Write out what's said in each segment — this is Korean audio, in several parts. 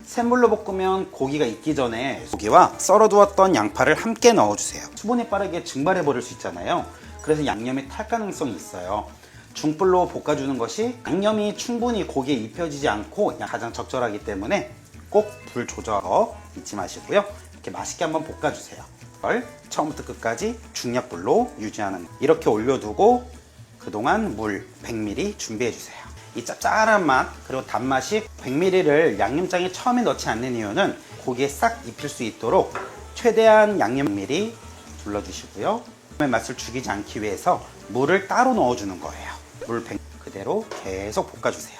센 불로 볶으면 고기가 익기 전에 고기와 썰어두었던 양파를 함께 넣어주세요. 수분이 빠르게 증발해 버릴 수 있잖아요. 그래서 양념이 탈 가능성이 있어요. 중불로 볶아주는 것이 양념이 충분히 고기에 입혀지지 않고 가장 적절하기 때문에 꼭 불 조절 잊지 마시고요. 이렇게 맛있게 한번 볶아주세요. 이걸 처음부터 끝까지 중약불로 유지하는, 이렇게 올려두고 그동안 물 100ml 준비해주세요. 이 짭짤한 맛 그리고 단맛이 100ml를 양념장에 처음에 넣지 않는 이유는 고기에 싹 입힐 수 있도록 최대한 양념 100ml 둘러주시고요. 맛을 죽이지 않기 위해서 물을 따로 넣어주는 거예요. 물 100ml 그대로 계속 볶아주세요.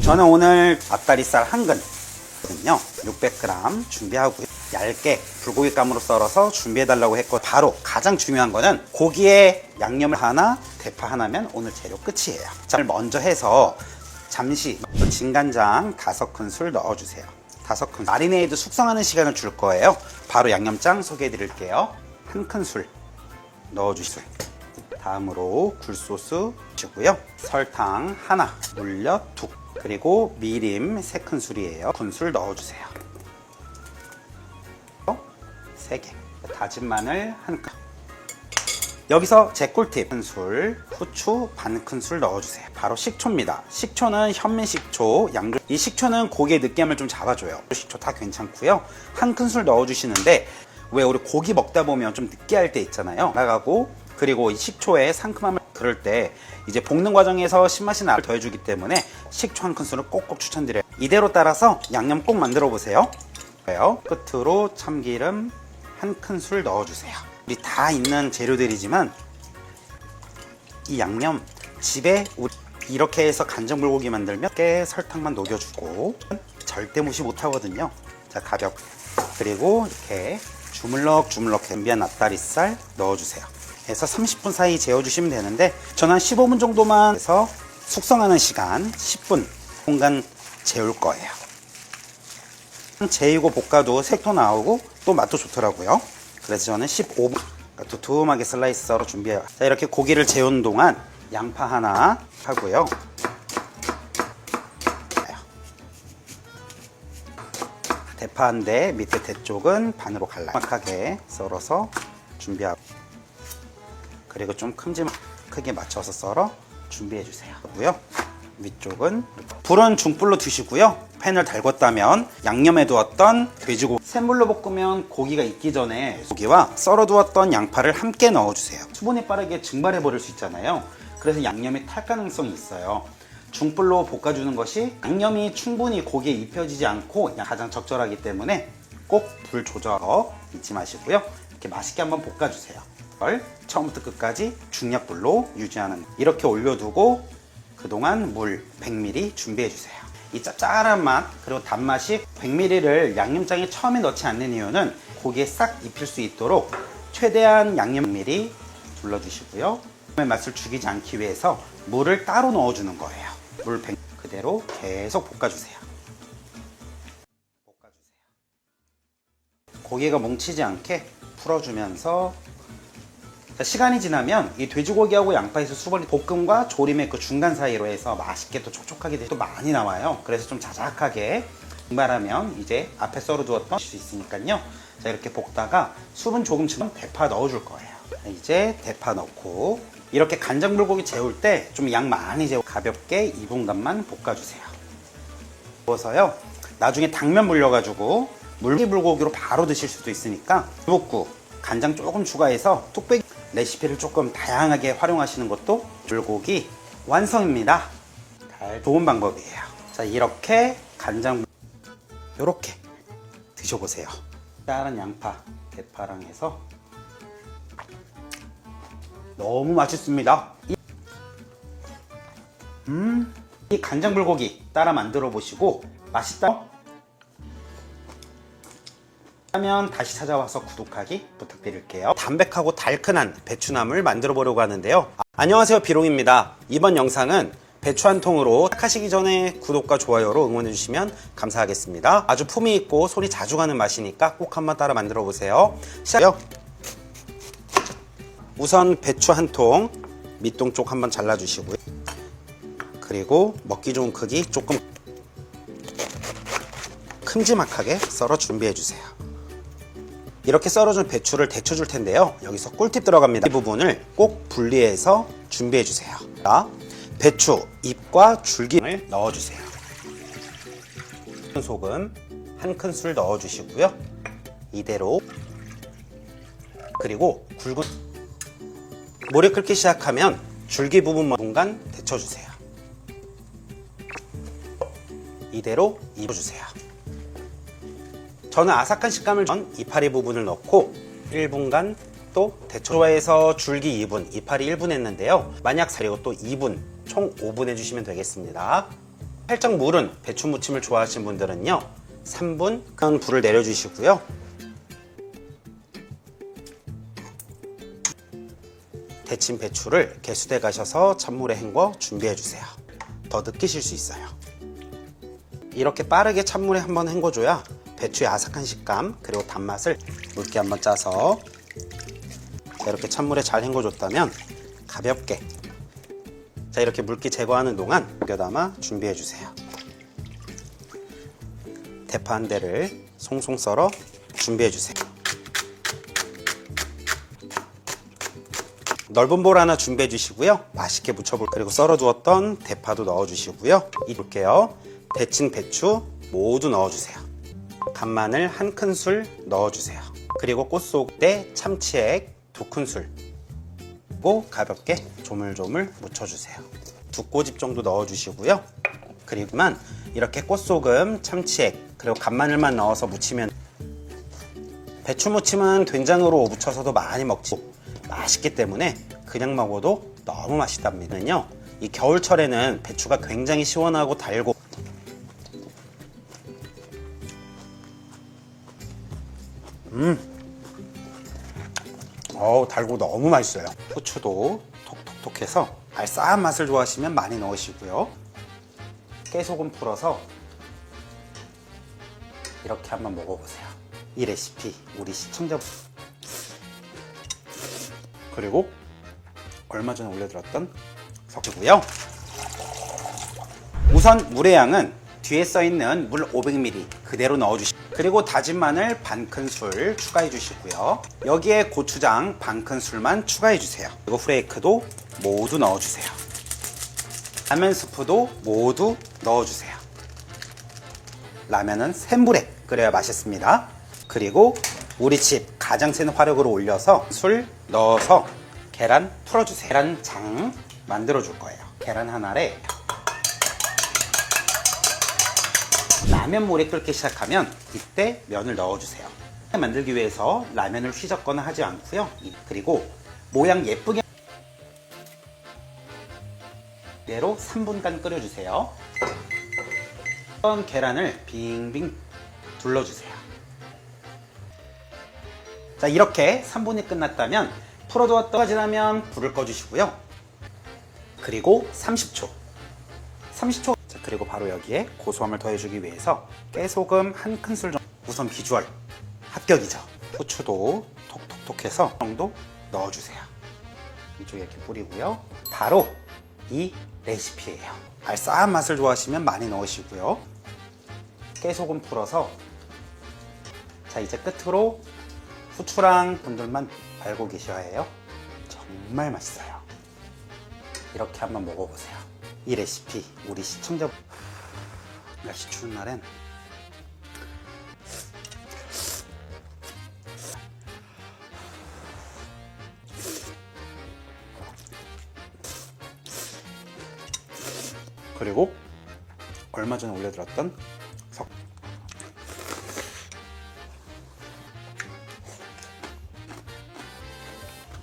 저는 오늘 앞다리살 한 근거든요. 600g 준비하고요. 얇게 불고기감으로 썰어서 준비해달라고 했고, 바로 가장 중요한 거는 고기에 양념을 하나, 대파 하나면 오늘 재료 끝이에요. 자, 먼저 해서 잠시 진간장 5큰술 넣어주세요. 5큰술. 마리네이드 숙성하는 시간을 줄 거예요. 바로 양념장 소개해 드릴게요. 1큰술 넣어주시고요. 다음으로 굴소스 주고요. 설탕 하나, 물엿 2, 그리고 미림 3큰술이에요. 2큰술 넣어주세요. 3개. 다진 마늘 1컵. 여기서 제 꿀팁, 1큰술, 후추 반 큰술 넣어주세요. 바로 식초입니다. 식초는 현미식초, 양조. 이 식초는 고기의 느끼함을 좀 잡아줘요. 식초 다 괜찮고요. 1큰술 넣어주시는데, 왜 우리 고기 먹다 보면 좀 느끼할 때 있잖아요. 나가고, 그리고 이 식초의 상큼함을 그럴 때 이제 볶는 과정에서 신맛이 나를 더해주기 때문에 식초 1큰술을 꼭꼭 추천드려요. 이대로 따라서 양념 꼭 만들어 보세요. 끝으로 참기름 1큰술 넣어주세요. 우리 다 있는 재료들이지만 이 양념 집에 우리 이렇게 해서 간장불고기 만들면 깨 설탕만 녹여주고 절대 무시 못하거든요. 자, 가볍게. 그리고 이렇게 주물럭주물럭 준비한 앞다리살 넣어주세요. 해서 30분 사이 재워주시면 되는데, 저는 한 15분 정도만 해서 숙성하는 시간 10분 공간 재울 거예요. 재이고 볶아도 색도 나오고 또 맛도 좋더라고요. 그래서 저는 15분 두툼하게 슬라이스 썰어 준비해요. 자, 이렇게 고기를 재우는 동안 양파 하나 하고요. 대파 한 대, 밑에 대 쪽은 반으로 갈라하게 썰어서 준비하고, 그리고 좀 크게 맞춰서 썰어 준비해 주세요. 위쪽은 불은 중불로 두시고요. 팬을 달궜다면 양념해 두었던 돼지고기, 센불로 볶으면 고기가 익기 전에 고기와 썰어 두었던 양파를 함께 넣어 주세요. 수분이 빠르게 증발해 버릴 수 있잖아요. 그래서 양념이 탈 가능성이 있어요. 중불로 볶아주는 것이 양념이 충분히 고기에 입혀지지 않고 가장 적절하기 때문에 꼭 불 조절 잊지 마시고요. 이렇게 맛있게 한번 볶아주세요. 이걸 처음부터 끝까지 중약불로 유지하는, 이렇게 올려두고 그동안 물 100ml 준비해주세요. 이 짭짤한 맛 그리고 단맛이 100ml를 양념장에 처음에 넣지 않는 이유는 고기에 싹 입힐 수 있도록 최대한 양념 100ml 둘러주시고요. 맛을 죽이지 않기 위해서 물을 따로 넣어주는 거예요. 물 100ml 그대로 계속 볶아주세요. 고기가 뭉치지 않게 풀어주면서, 시간이 지나면 이 돼지고기하고 양파에서 수분이 볶음과 조림의 그 중간 사이로 해서 맛있게 또 촉촉하게 또 많이 나와요. 그래서 좀 자작하게 분발하면 이제 앞에 썰어두었던 수 있으니까요. 자, 이렇게 볶다가 수분 조금 치면 대파 넣어줄 거예요. 이제 대파 넣고, 이렇게 간장불고기 재울 때 좀 양 많이 재워 가볍게 2분간만 볶아주세요. 부어서요. 나중에 당면 물려가지고 물기불고기로 바로 드실 수도 있으니까 볶고 간장 조금 추가해서 뚝배기 레시피를 조금 다양하게 활용하시는 것도 불고기 완성입니다. 좋은 방법이에요. 자, 이렇게 간장 이렇게 드셔보세요. 다른 양파, 대파랑 해서 너무 맛있습니다. 이 간장불고기 따라 만들어 보시고 맛있다 하면 다시 찾아와서 구독하기 부탁드릴게요. 담백하고 달큰한 배추나물 만들어 보려고 하는데요. 안녕하세요, 비롱입니다. 이번 영상은 배추 한 통으로 시작하시기 전에 구독과 좋아요로 응원해 주시면 감사하겠습니다. 아주 품위 있고 손이 자주 가는 맛이니까 꼭 한번 따라 만들어 보세요. 시작요. 우선 배추 한 통 밑동 쪽 한번 잘라 주시고요. 그리고 먹기 좋은 크기 조금 큼지막하게 썰어 준비해 주세요. 이렇게 썰어준 배추를 데쳐 줄 텐데요. 여기서 꿀팁 들어갑니다. 이 부분을 꼭 분리해서 준비해 주세요. 자, 배추 잎과 줄기를 넣어 주세요. 소금 한 큰술 넣어 주시고요. 이대로, 그리고 굵은 물이 끓기 시작하면 줄기 부분만 공간 데쳐 주세요. 이대로 입어주세요. 저는 아삭한 식감을 전 이파리 부분을 넣고 1분간 또 데쳐. 좋아해서 줄기 2분, 이파리 1분 했는데요. 만약 그리고 또 2분, 총 5분 해주시면 되겠습니다. 살짝 물은 배추 무침을 좋아하시는 분들은요 3분 큰 불을 내려주시고요. 데친 배추를 개수대 가셔서 찬물에 헹궈 준비해 주세요. 더 느끼실 수 있어요. 이렇게 빠르게 찬물에 한번 헹궈줘야 배추의 아삭한 식감 그리고 단맛을 묽게 한번 짜서 이렇게 찬물에 잘 헹궈줬다면 가볍게, 자, 이렇게 물기 제거하는 동안 녹여 담아 준비해 주세요. 대파 한 대를 송송 썰어 준비해 주세요. 넓은 볼 하나 준비해 주시고요. 맛있게 무쳐볼, 그리고 썰어 두었던 대파도 넣어 주시고요. 이렇게요. 데친 배추 모두 넣어 주세요. 간마늘 한 큰술 넣어 주세요. 그리고 꽃소금, 참치액 2큰술, 그리고 가볍게 조물조물 묻혀주세요. 2꼬집 정도 넣어주시고요. 그리고만 이렇게 꽃소금, 참치액, 그리고 간마늘만 넣어서 무치면, 배추 무침은 된장으로 무쳐서도 많이 먹지 맛있기 때문에 그냥 먹어도 너무 맛있답니다. 이 겨울철에는 배추가 굉장히 시원하고 달고 달고 너무 맛있어요. 후추도 톡톡톡해서 알싸한 맛을 좋아하시면 많이 넣으시고요. 깨소금 풀어서 이렇게 한번 먹어보세요. 이 레시피 우리 시청자분, 그리고 얼마 전에 올려드렸던 석주고요. 우선 물의 양은 뒤에 써있는 물 500ml 그대로 넣어주시고, 그리고 다진 마늘 반 큰술 추가해 주시고요. 여기에 고추장 반 큰술만 추가해 주세요. 그리고 후레이크도 모두 넣어주세요. 라면 스프도 모두 넣어주세요. 라면은 센 불에 끓여야 맛있습니다. 그리고 우리 집 가장 센 화력으로 올려서 술 넣어서 계란 풀어주세요. 계란장 만들어 줄 거예요. 계란 한 알에 라면 물이 끓기 시작하면 이때 면을 넣어주세요. 만들기 위해서 라면을 휘젓거나 하지 않고요. 그리고 모양 예쁘게 그대로 3분간 끓여주세요. 계란을 빙빙 둘러주세요. 자, 이렇게 3분이 끝났다면 풀어두었다가 지나면 불을 꺼주시고요. 그리고 30초. 자, 그리고 바로 여기에 고소함을 더해주기 위해서 깨소금 한 큰술 정도. 우선 비주얼 합격이죠. 후추도 톡톡톡해서 정도 넣어주세요. 이쪽에 이렇게 뿌리고요. 바로 이 레시피예요. 알싸한 맛을 좋아하시면 많이 넣으시고요. 깨소금 풀어서, 자, 이제 끝으로 후추랑 분들만 알고 계셔야 해요. 정말 맛있어요. 이렇게 한번 먹어보세요. 이 레시피 우리 시청자분, 날씨 추운 날엔 그리고 얼마 전에 올려드렸던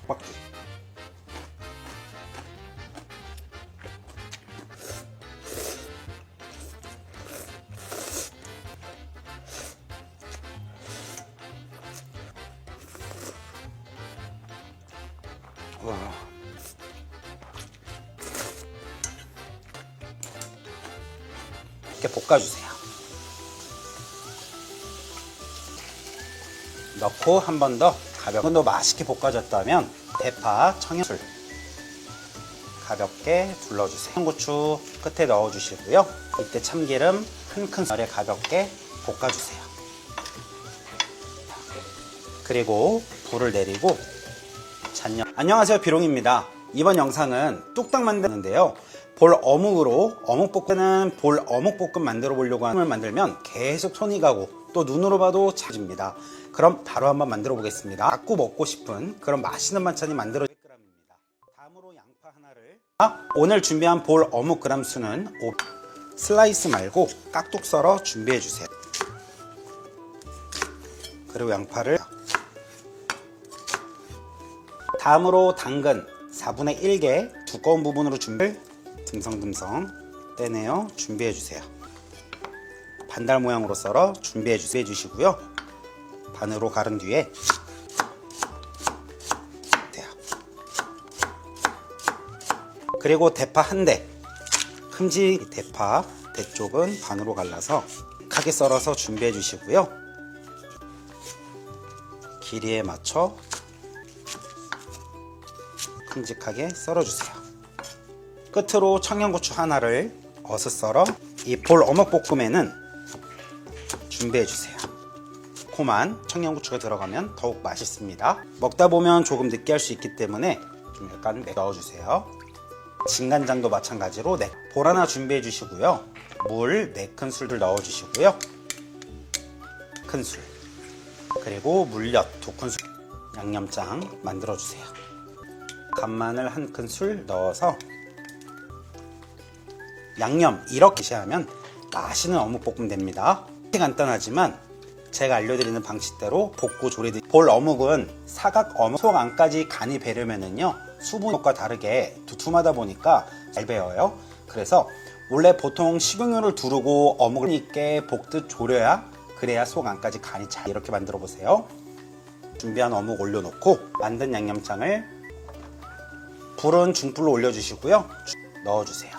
석박지, 와, 이렇게 볶아주세요. 넣고 한 번 더 가볍게 더 맛있게 볶아졌다면 대파, 청양술, 가볍게 둘러주세요. 청양고추 끝에 넣어주시고요. 이때 참기름 한 큰술에 가볍게 볶아주세요. 그리고 불을 내리고 안녕하세요, 비롱입니다. 이번 영상은 뚝딱 만드는데요. 볼 어묵으로 어묵볶음은 볼 어묵볶음 만들어 보려고 하는 만들면 계속 손이 가고 또 눈으로 봐도 차집니다. 그럼 바로 한번 만들어 보겠습니다. 자꾸 먹고 싶은 그런 맛있는 반찬이 만들어질 g입니다. 다음으로 양파 하나를 오늘 준비한 볼 어묵 그램 수는 5 슬라이스 말고 깍둑 썰어 준비해 주세요. 그리고 양파를 다음으로 당근 4분의 1개 두꺼운 부분으로 듬성듬성 떼내어 준비해 주세요. 반달 모양으로 썰어 준비해 주시고요. 반으로 가른 뒤에 그리고 대파 한 대, 큼지 대파 대쪽은 반으로 갈라서 크게 썰어서 준비해 주시고요. 길이에 맞춰 큼직하게 썰어주세요. 끝으로 청양고추 하나를 어슷 썰어 이 볼 어묵볶음에는 준비해주세요. 고만 청양고추가 들어가면 더욱 맛있습니다. 먹다 보면 조금 느끼할 수 있기 때문에 좀 약간 넣어주세요. 진간장도 마찬가지로 볼 하나 준비해 주시고요. 물 4큰술을 넣어 주시고요. 큰술 그리고 물엿 2큰술 양념장 만들어 주세요. 간마늘 1큰술 넣어서 양념 이렇게 하면 맛있는 어묵볶음 됩니다. 간단하지만 제가 알려드리는 방식대로 볶고 조리듯이 볼 어묵은 사각 어묵 속 안까지 간이 배려면은요 수분과 다르게 두툼하다 보니까 잘 배어요. 그래서 원래 보통 식용유를 두르고 어묵을 있게 볶듯 졸여야 그래야 속 안까지 간이 잘 이렇게 만들어 보세요. 준비한 어묵 올려놓고 만든 양념장을 불은 중불로 올려주시고요. 넣어주세요.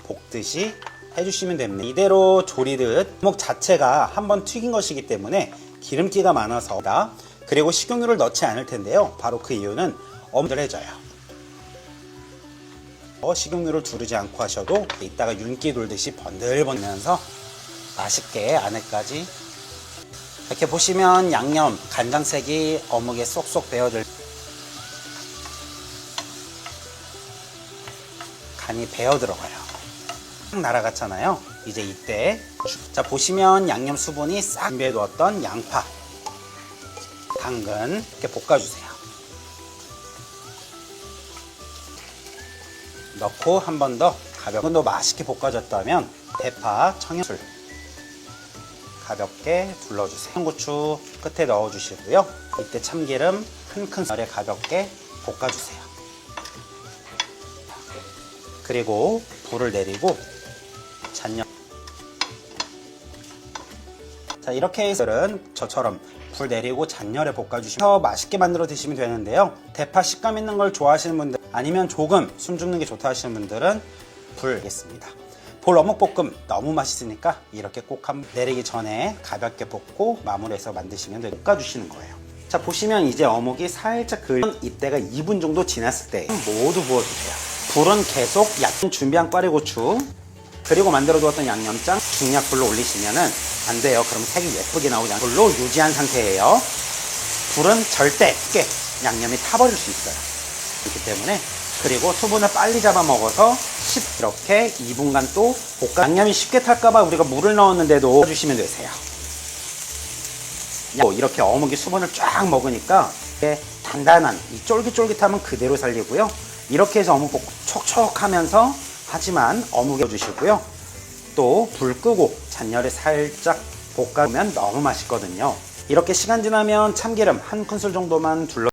볶듯이 해주시면 됩니다. 이대로 조리듯 어묵 자체가 한번 튀긴 것이기 때문에 기름기가 많아서 그리고 식용유를 넣지 않을 텐데요. 바로 그 이유는 어묵들해져요. 식용유를 두르지 않고 하셔도 이따가 윤기 돌듯이 번들번들면서 맛있게 안에까지 이렇게 보시면 양념 간장색이 어묵에 쏙쏙 배어들 간이 배어 들어가요. 날아갔잖아요. 이제 이때 자 보시면 양념 수분이 싹 준비해 두었던 양파 당근 이렇게 볶아주세요. 넣고 한 번 더 가볍게 더 맛있게 볶아졌다면 대파, 청양술 가볍게 둘러주세요. 청양고추 끝에 넣어주시고요. 이때 참기름 한 큰술에 가볍게 볶아주세요. 그리고 불을 내리고 자 이렇게 해서 저처럼 불 내리고 잔열에 볶아주시면 맛있게 만들어 드시면 되는데요. 대파 식감 있는 걸 좋아하시는 분들 아니면 조금 숨 죽는 게 좋다 하시는 분들은 불 내겠습니다. 볼 어묵볶음 너무 맛있으니까 이렇게 꼭 한번 내리기 전에 가볍게 볶고 마무리해서 만드시면 돼요. 볶아주시는 거예요. 자 보시면 이제 어묵이 살짝 이때가 2분 정도 지났을 때 모두 부어주세요. 불은 계속 얕은 준비한 꽈리고추 그리고 만들어 두었던 양념장 중약불로 올리시면은 안 돼요. 그럼 색이 예쁘게 나오지 않고 불로 유지한 상태예요. 불은 절대 쉽게 양념이 타버릴 수 있어요. 그렇기 때문에 그리고 수분을 빨리 잡아먹어서 이렇게 2분간 또 볶아 양념이 쉽게 탈까봐 우리가 물을 넣었는데도 해주시면 되세요. 이렇게 어묵이 수분을 쫙 먹으니까 단단한 이 쫄깃쫄깃함은 그대로 살리고요. 이렇게 해서 어묵 볶음 촉촉하면서 하지만 어묵에 주시고요. 또 불 끄고 잔열에 살짝 볶아보면 너무 맛있거든요. 이렇게 시간 지나면 참기름 1큰술 정도만 둘러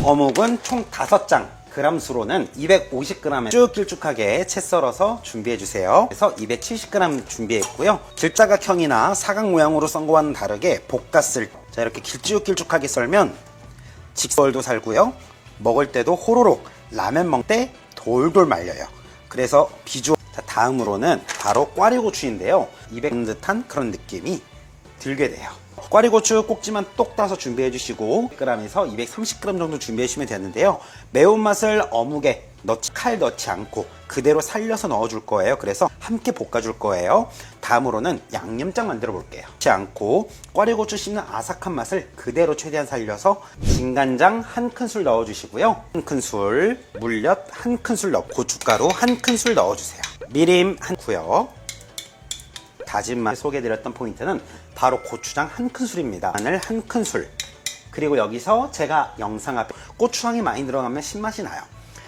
어묵은 총 5장, 그램수로는 250g에 쭉 길쭉하게 채 썰어서 준비해주세요. 그래서 270g 준비했고요. 길자각형이나 사각 모양으로 썬 거와는 다르게 볶았을 때, 자, 이렇게 길쭉길쭉하게 썰면 직설도 살고요. 먹을 때도 호로록, 라면 먹을 때 돌돌 말려요. 그래서 비주얼. 자, 다음으로는 바로 꽈리고추인데요. 200g 듯한 그런 느낌이 들게 돼요. 꽈리고추 꼭지만 똑 따서 준비해 주시고 100g에서 230g 정도 준비해 주시면 되는데요. 매운맛을 어묵에 칼 넣지 않고 그대로 살려서 넣어 줄 거예요. 그래서 함께 볶아 줄 거예요. 다음으로는 양념장 만들어 볼게요. 넣지 않고 꽈리고추 씹는 아삭한 맛을 그대로 최대한 살려서 진간장 1큰술 넣어 주시고요. 1큰술, 물엿 1큰술 넣고 고춧가루 1큰술 넣어 주세요. 미림 1큰술요. 다진 마늘 소개해드렸던 포인트는 바로 고추장 1큰술입니다. 마늘 1큰술. 그리고 여기서 제가 영상 앞에 고추장이 많이 들어가면 신맛이 나요.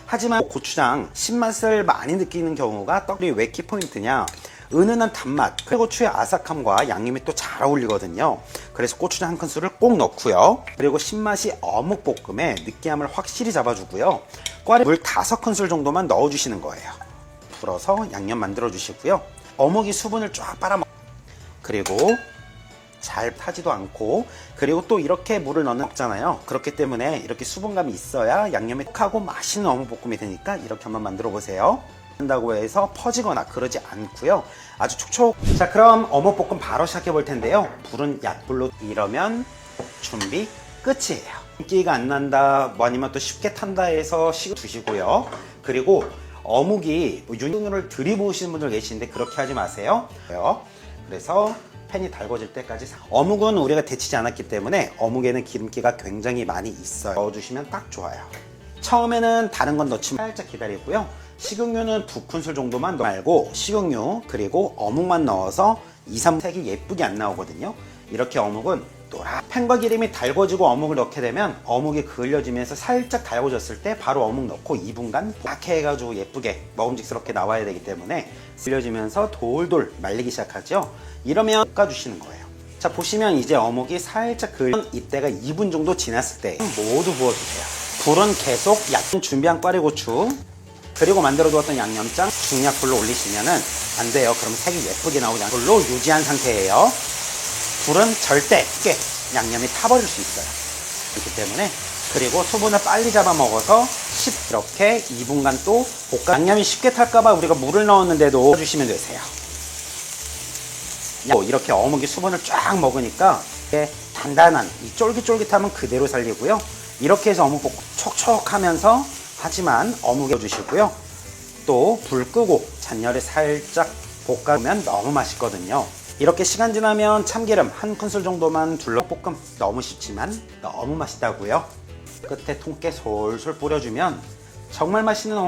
하지만 고추장 신맛을 많이 느끼는 경우가 떡이 왜 키포인트냐, 은은한 단맛, 고추의 아삭함과 양념이 또 잘 어울리거든요. 그래서 고추장 1큰술을 꼭 넣고요. 그리고 신맛이 어묵볶음에 느끼함을 확실히 잡아주고요. 물 5큰술 정도만 넣어주시는 거예요. 불어서 양념 만들어 주시고요. 어묵이 수분을 쫙 빨아먹, 그리고 잘 타지도 않고, 그리고 또 이렇게 물을 넣잖아요. 그렇기 때문에 이렇게 수분감이 있어야 양념이 톡하고 맛있는 어묵볶음이 되니까 이렇게 한번 만들어 보세요. 한다고 해서 퍼지거나 그러지 않고요. 아주 촉촉. 자, 그럼 어묵볶음 바로 시작해 볼 텐데요. 불은 약불로. 이러면 준비 끝이에요. 기가 안 난다, 뭐 아니면 또 쉽게 탄다 해서 식을 두시고요. 그리고 어묵이 윤을 들이부으시는 분들 계시는데 그렇게 하지 마세요. 그래서 팬이 달궈질 때까지. 어묵은 우리가 데치지 않았기 때문에 어묵에는 기름기가 굉장히 많이 있어요. 넣어주시면 딱 좋아요. 처음에는 다른 건 넣지 말고 살짝 기다리고요. 식용유는 2큰술 정도만 말고 식용유 그리고 어묵만 넣어서 2, 3색이 예쁘게 안 나오거든요. 이렇게 어묵은 팬과 기름이 달궈지고 어묵을 넣게 되면 어묵이 그을려지면서 살짝 달궈졌을 때 바로 어묵 넣고 2분간 이렇게 해가지고 예쁘게 먹음직스럽게 나와야 되기 때문에 그을려지면서 돌돌 말리기 시작하죠. 이러면 볶아주시는 거예요. 자, 보시면 이제 어묵이 살짝 그을면 이때가 2분 정도 지났을 때 모두 부어주세요. 불은 계속 약간 준비한 꽈리고추 그리고 만들어 두었던 양념장 중약불로 올리시면은 안 돼요. 그럼 색이 예쁘게 나오지 않고 불로 유지한 상태예요. 불은 절대 쉽게 양념이 타버릴 수 있어요. 그렇기 때문에. 그리고 수분을 빨리 잡아먹어서 이렇게 2분간 또 볶아. 양념이 쉽게 탈까봐 우리가 물을 넣었는데도 해주시면 되세요. 이렇게 어묵이 수분을 쫙 먹으니까 단단한 이 쫄깃쫄깃함은 그대로 살리고요. 이렇게 해서 어묵 볶음 촉촉하면서 하지만 어묵에 주시고요. 또 불 끄고 잔열에 살짝 볶아주면 너무 맛있거든요. 이렇게 시간 지나면 참기름 1큰술 정도만 둘러 볶음 너무 쉽지만 너무 맛있다고요. 끝에 통깨 솔솔 뿌려주면 정말 맛있는